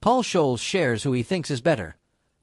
Paul Scholes shares who he thinks is better: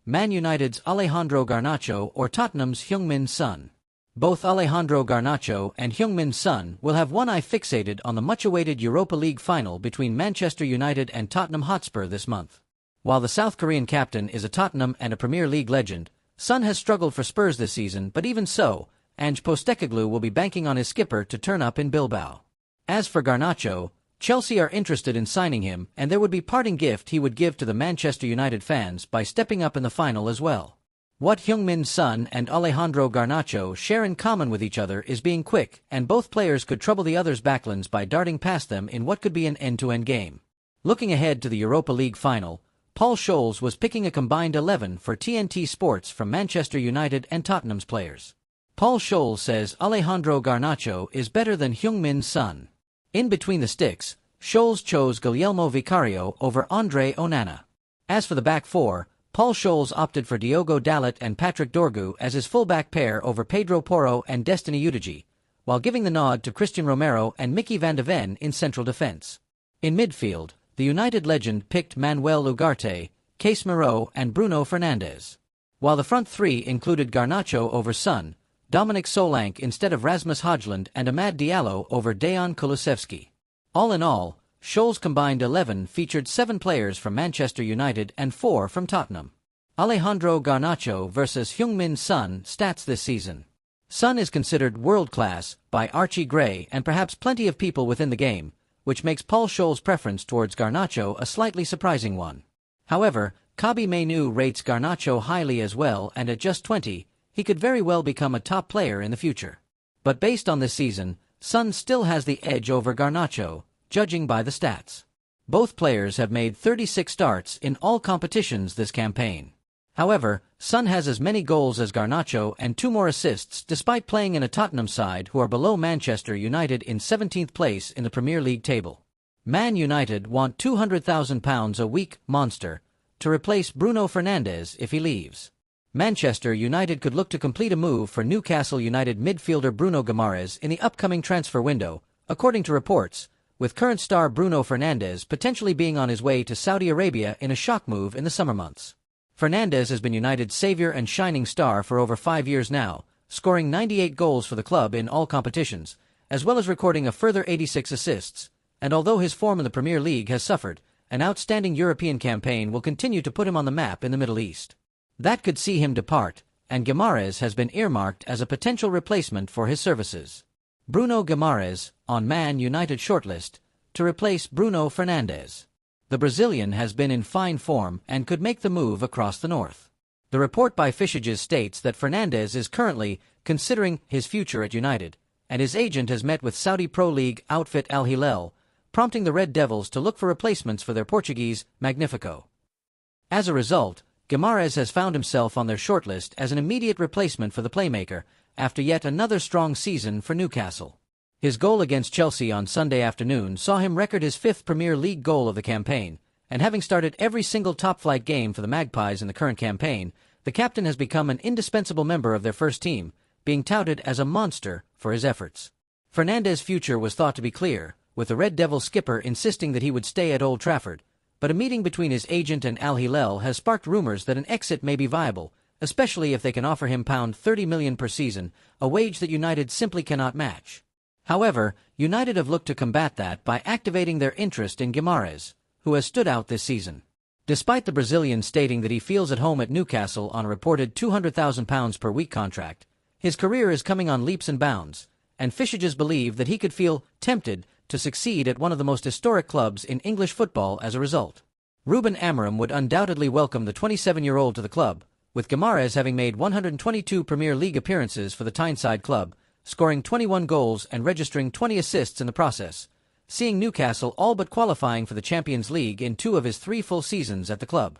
Man United's Alejandro Garnacho or Tottenham's Heung-min Son. Both Alejandro Garnacho and Heung-min Son will have one eye fixated on the much-awaited Europa League final between Manchester United and Tottenham Hotspur this month. While the South Korean captain is a Tottenham and a Premier League legend, Son has struggled for Spurs this season, but even so, Ange Postecoglou will be banking on his skipper to turn up in Bilbao. As for Garnacho, Chelsea are interested in signing him, and there would be parting gift he would give to the Manchester United fans by stepping up in the final as well. What Heung-min Son and Alejandro Garnacho share in common with each other is being quick, and both players could trouble the other's backlines by darting past them in what could be an end-to-end game. Looking ahead to the Europa League final, Paul Scholes was picking a combined 11 for TNT Sports from Manchester United and Tottenham's players. Paul Scholes says Alejandro Garnacho is better than Heung-min Son. In between the sticks, Scholes chose Guillermo Vicario over Andre Onana. As for the back four, Paul Scholes opted for Diogo Dalot and Patrick Dorgu as his full-back pair over Pedro Porro and Destiny Udogie, while giving the nod to Christian Romero and Mickey van de Ven in central defense. In midfield, the United legend picked Manuel Ugarte, Case Moreau and Bruno Fernandes. While the front three included Garnacho over Son, Dominic Solanke instead of Rasmus Højlund and Amad Diallo over Dejan Kulusevski. All in all, Scholes' combined 11 featured 7 players from Manchester United and 4 from Tottenham. Alejandro Garnacho versus Heung-min Son stats this season. Son is considered world-class by Archie Gray and perhaps plenty of people within the game, which makes Paul Scholes' preference towards Garnacho a slightly surprising one. However, Kabi Mainu rates Garnacho highly as well, and at just 20, he could very well become a top player in the future. But based on this season, Son still has the edge over Garnacho, judging by the stats. Both players have made 36 starts in all competitions this campaign. However, Son has as many goals as Garnacho and 2 more assists despite playing in a Tottenham side who are below Manchester United in 17th place in the Premier League table. Man United want £200,000 a week monster to replace Bruno Fernandes if he leaves. Manchester United could look to complete a move for Newcastle United midfielder Bruno Guimaraes in the upcoming transfer window, according to reports, with current star Bruno Fernandes potentially being on his way to Saudi Arabia in a shock move in the summer months. Fernandes has been United's savior and shining star for over 5 years now, scoring 98 goals for the club in all competitions, as well as recording a further 86 assists, and although his form in the Premier League has suffered, an outstanding European campaign will continue to put him on the map in the Middle East. That could see him depart, and Guimaraes has been earmarked as a potential replacement for his services. Bruno Guimaraes, on Man United shortlist, to replace Bruno Fernandes. The Brazilian has been in fine form and could make the move across the north. The report by Fishages states that Fernandes is currently considering his future at United, and his agent has met with Saudi Pro League outfit Al Hilal, prompting the Red Devils to look for replacements for their Portuguese Magnifico. As a result, Guimaraes has found himself on their shortlist as an immediate replacement for the playmaker, after yet another strong season for Newcastle. His goal against Chelsea on Sunday afternoon saw him record his 5th Premier League goal of the campaign, and having started every single top-flight game for the Magpies in the current campaign, the captain has become an indispensable member of their first team, being touted as a monster for his efforts. Fernandes' future was thought to be clear, with the Red Devil skipper insisting that he would stay at Old Trafford, but a meeting between his agent and Al Hilal has sparked rumors that an exit may be viable, especially if they can offer him £30 million per season, a wage that United simply cannot match. However, United have looked to combat that by activating their interest in Guimaraes, who has stood out this season. Despite the Brazilian stating that he feels at home at Newcastle on a reported £200,000 per week contract, his career is coming on leaps and bounds, and Fishages believe that he could feel tempted to succeed at one of the most historic clubs in English football as a result. Ruben Amorim would undoubtedly welcome the 27-year-old to the club, with Guimaraes having made 122 Premier League appearances for the Tyneside club, scoring 21 goals and registering 20 assists in the process, seeing Newcastle all but qualifying for the Champions League in 2 of his 3 full seasons at the club.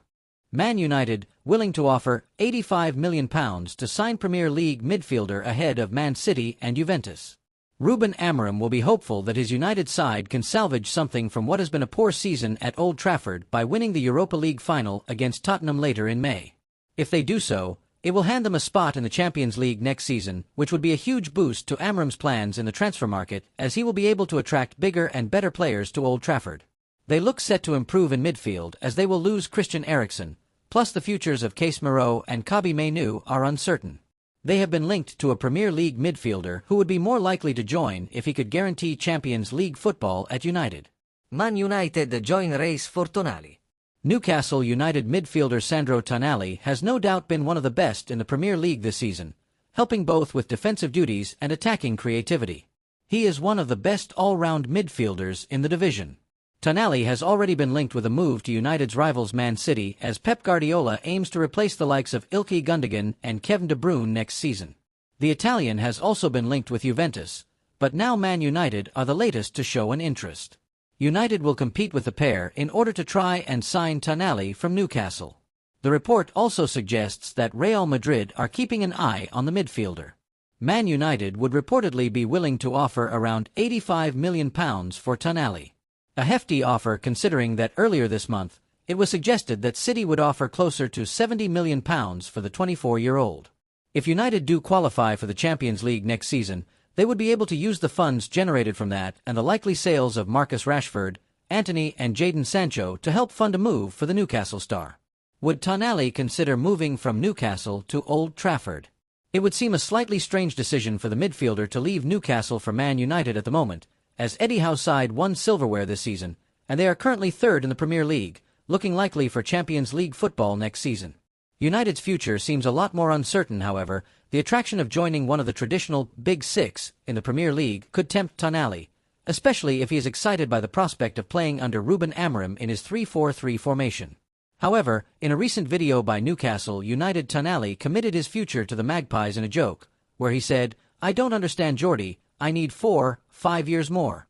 Man United, willing to offer £85 million to sign Premier League midfielder ahead of Man City and Juventus. Ruben Amorim will be hopeful that his United side can salvage something from what has been a poor season at Old Trafford by winning the Europa League final against Tottenham later in May. If they do so, it will hand them a spot in the Champions League next season, which would be a huge boost to Amorim's plans in the transfer market, as he will be able to attract bigger and better players to Old Trafford. They look set to improve in midfield as they will lose Christian Eriksen, plus the futures of Case Moreau and Kobbie Mainoo are uncertain. They have been linked to a Premier League midfielder who would be more likely to join if he could guarantee Champions League football at United. Man United join race for Tonali. Newcastle United midfielder Sandro Tonali has no doubt been one of the best in the Premier League this season, helping both with defensive duties and attacking creativity. He is one of the best all-round midfielders in the division. Tonali has already been linked with a move to United's rivals Man City as Pep Guardiola aims to replace the likes of Ilkay Gundogan and Kevin De Bruyne next season. The Italian has also been linked with Juventus, but now Man United are the latest to show an interest. United will compete with the pair in order to try and sign Tonali from Newcastle. The report also suggests that Real Madrid are keeping an eye on the midfielder. Man United would reportedly be willing to offer around £85 million for Tonali. A hefty offer considering that earlier this month, it was suggested that City would offer closer to £70 million for the 24-year-old. If United do qualify for the Champions League next season, they would be able to use the funds generated from that and the likely sales of Marcus Rashford, Antony and Jadon Sancho to help fund a move for the Newcastle star. Would Tonali consider moving from Newcastle to Old Trafford? It would seem a slightly strange decision for the midfielder to leave Newcastle for Man United at the moment, as Eddie Howe's side won silverware this season, and they are currently third in the Premier League, looking likely for Champions League football next season. United's future seems a lot more uncertain, however. The attraction of joining one of the traditional Big Six in the Premier League could tempt Tonali, especially if he is excited by the prospect of playing under Ruben Amorim in his 3-4-3 formation. However, in a recent video by Newcastle United, Tonali committed his future to the Magpies in a joke, where he said, "I don't understand Jordy, I need 4-5 years more."